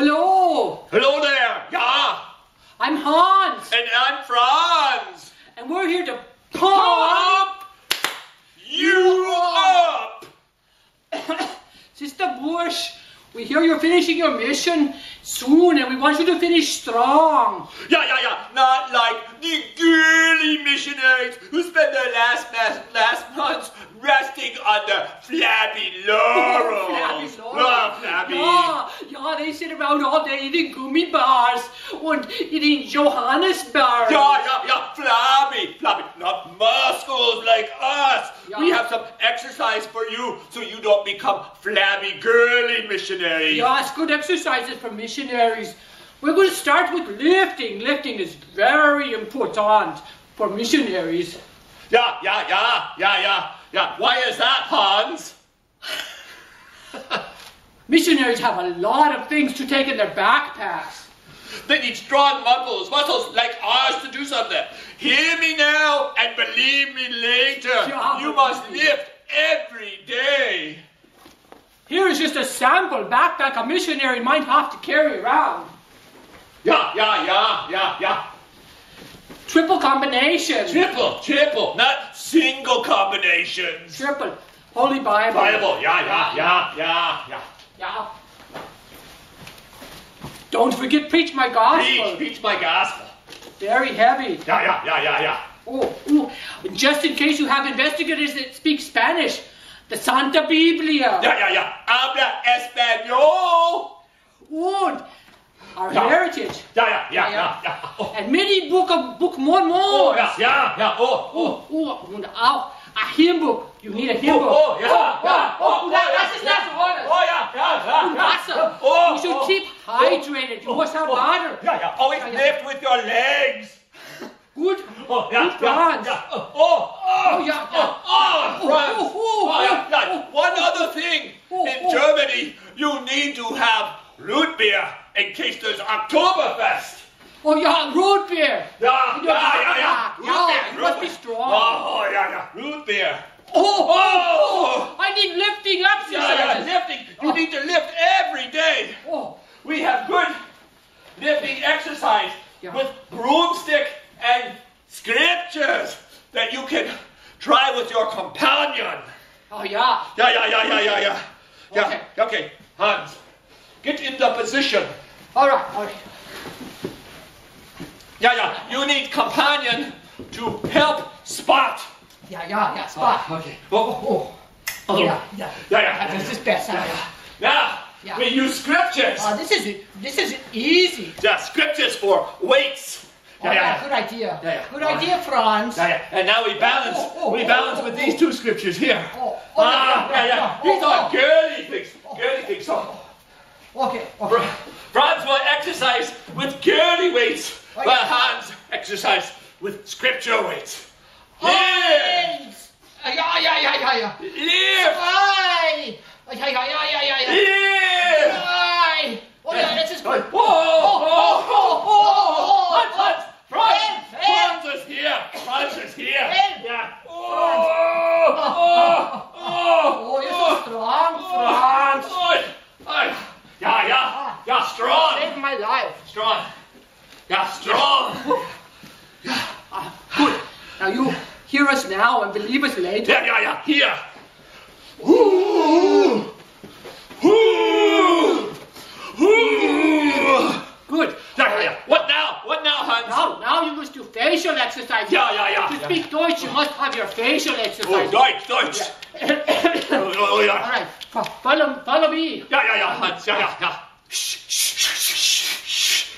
Hello. Hello there. Yeah. I'm Hans. And I'm Franz. And we're here to pump you up. Sister Bush, we hear you're finishing your mission soon and we want you to finish strong. Yeah. Not like the girly missionaries who spend their last months resting on their flabby laurels. Flabby. Yeah, they sit around all day eating gummy bars and eating Johannesburg. Yeah, flabby. Not muscles like us. Yeah. We have some exercise for you so you don't become flabby girly missionaries. Yeah, it's good exercises for missionaries. We're going to start with lifting. Lifting is very important for missionaries. Yeah. Why is that, Hans? Missionaries have a lot of things to take in their backpacks. They need strong muscles like ours to do something. Hear me now and believe me later. Yeah, you must lift every day. Here is just a sample backpack a missionary might have to carry around. Yeah. Triple combination. Triple, not single combinations. Triple. Holy Bible. Yeah. Don't forget preach my gospel. Preach my gospel. Very heavy. Yeah. Oh, just in case you have investigators that speak Spanish, the Santa Biblia. Yeah. Habla español. And our heritage. Yeah. And many Book Mormon. Oh, yeah. And auch a hymn book. You need a hymn book. Das ist das Orders. Yeah. Wasser. You should keep hydrated. You must have water. Yeah. Always lift with your legs. Good. Good, Franz. Franz. One other thing. In Germany, you need to have root beer in case there's Oktoberfest. Oh, yeah, root beer. Yeah. You must be strong. Yeah. Root beer. I need lifting exercises. Lifting. You need to lift every day. We have good lifting exercise with broomstick and scriptures that you can try with your companion. Oh, yeah. Yeah. Okay, Hans, get in the position. All right. Yeah. You need companion to help spot. Yeah, spot. Okay. Yeah. This is best. Now, we use scriptures. This is easy. Yeah, scriptures for weights. Yeah. Good idea. Yeah. Good idea, Franz. Yeah. And now we balance. We balance with these two scriptures here. Yeah. These are girly things. Okay. Franz will exercise with girly weights, while Hans exercise with scripture weights. Lift! Yeah. Lift! Aye! Lift! Aye! Oh, yeah, this is good. Hans! Franz is here! Yeah. You're so strong, Franz. Yeah, strong. Saved my life. Strong. Yeah, strong. Good. Now you hear us now and believe us later. Yeah, here. Ooh. Good. Yeah. What now, Hans? Now you must do facial exercise. Yeah. To speak Deutsch, you must have your facial exercise. Deutsch. All right. Follow me. Yeah, Hans. Yeah. Shh.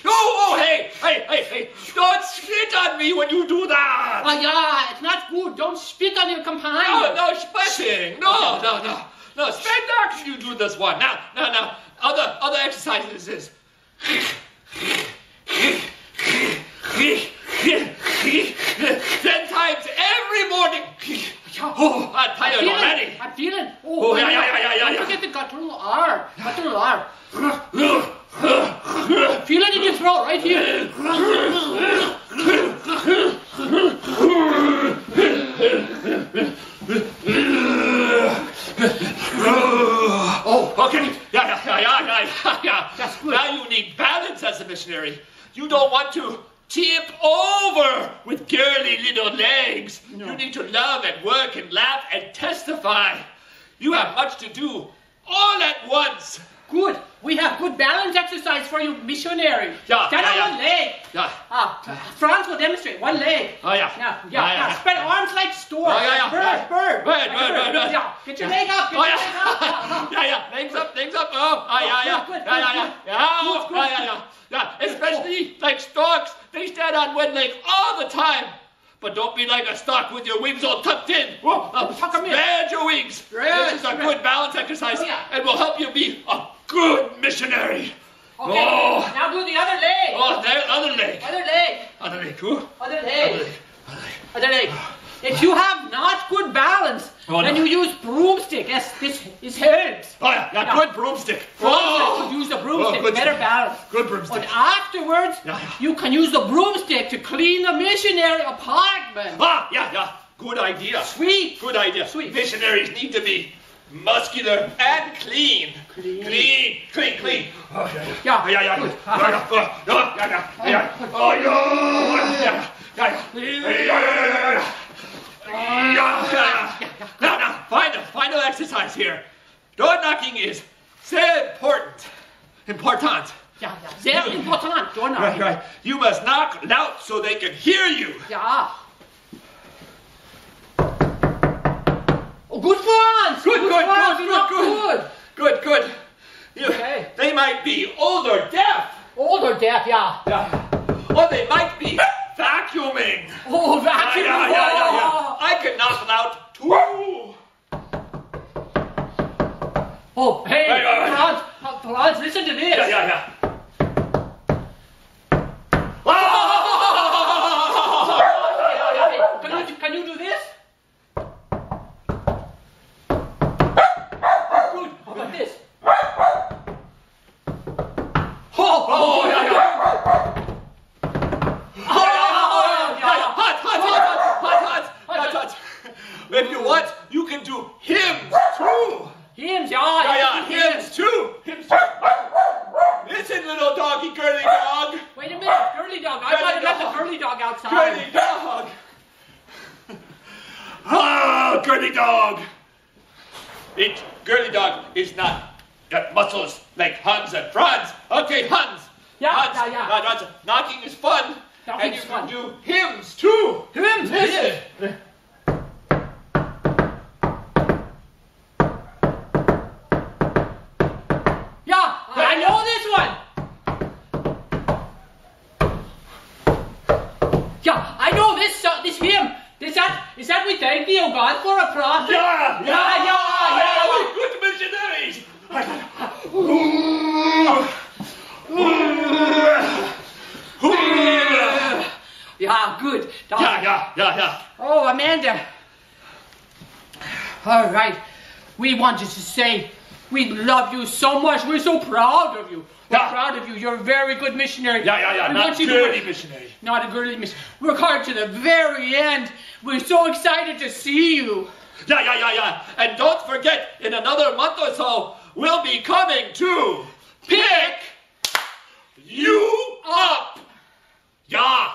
Oh, hey. Don't spit on me when you do that. Oh, yeah, it's not good. Don't spit on your companion. No, spitting. No. Spit after you do this one. Now. Other exercises is 10 times every morning. I'm tired already. I'm feeling. Yeah. Don't forget the guttural R. Feel it in your throat, right here. Okay. Yeah. That's good. Now you need missionary. You don't want to tip over with girly little legs. No. You need to love and work and laugh and testify. You have much to do all at once. Good. We have good balance exercise for you, missionary. Stand on one leg. Franz will demonstrate. One leg. Spread arms like stork. Bird. Yeah. Get your leg up. Legs up. Good. Especially like storks. They stand on one leg all the time. But don't be like a stork with your wings all tucked in. Spread your wings. This is a good balance exercise and will help you be a good missionary. Okay, now do the other leg. Other leg. Other leg. If you have not good balance, then you use broomstick. Yes, this helps. Good broomstick. Use the broomstick, better balance. Good broomstick. But afterwards, you can use the broomstick to clean the missionary apartment. Good idea. Sweet. Good idea. Sweet. Missionaries need to be muscular and clean. Clean. Now, final exercise here. Door knocking is sehr important. Sehr important. Door knocking. Right. You must knock loud so they can hear you. Oh, good Franz. Good. They might be old or deaf. Or they might be vacuuming. Oh, vacuuming. I can knock loud too. Oh, hey, Franz, listen to this. Can you do this? Good. How about this? Hot. If you want, you can do hymns too. Hymns too. Listen, little doggy, girly dog. Wait a minute, girly dog. I thought you left the girly dog outside. Girly dog. Girly dog. Girly dog is not got muscles like Hans and Franz. Okay, Hans. Hans. Knocking is fun. And you can do hymns too. Hymns. I know this one. I know this hymn. Is that we thank thee, O God, for a prophet? Good missionaries. Good. Yeah. Oh, Amanda. All right. We wanted to say we love you so much. We're so proud of you. We're proud of you. You're a very good missionary. Not a girly missionary. Not a girly missionary. Work hard to the very end. We're so excited to see you. And don't forget, in another month or so, we'll be coming to pick you up. Yeah.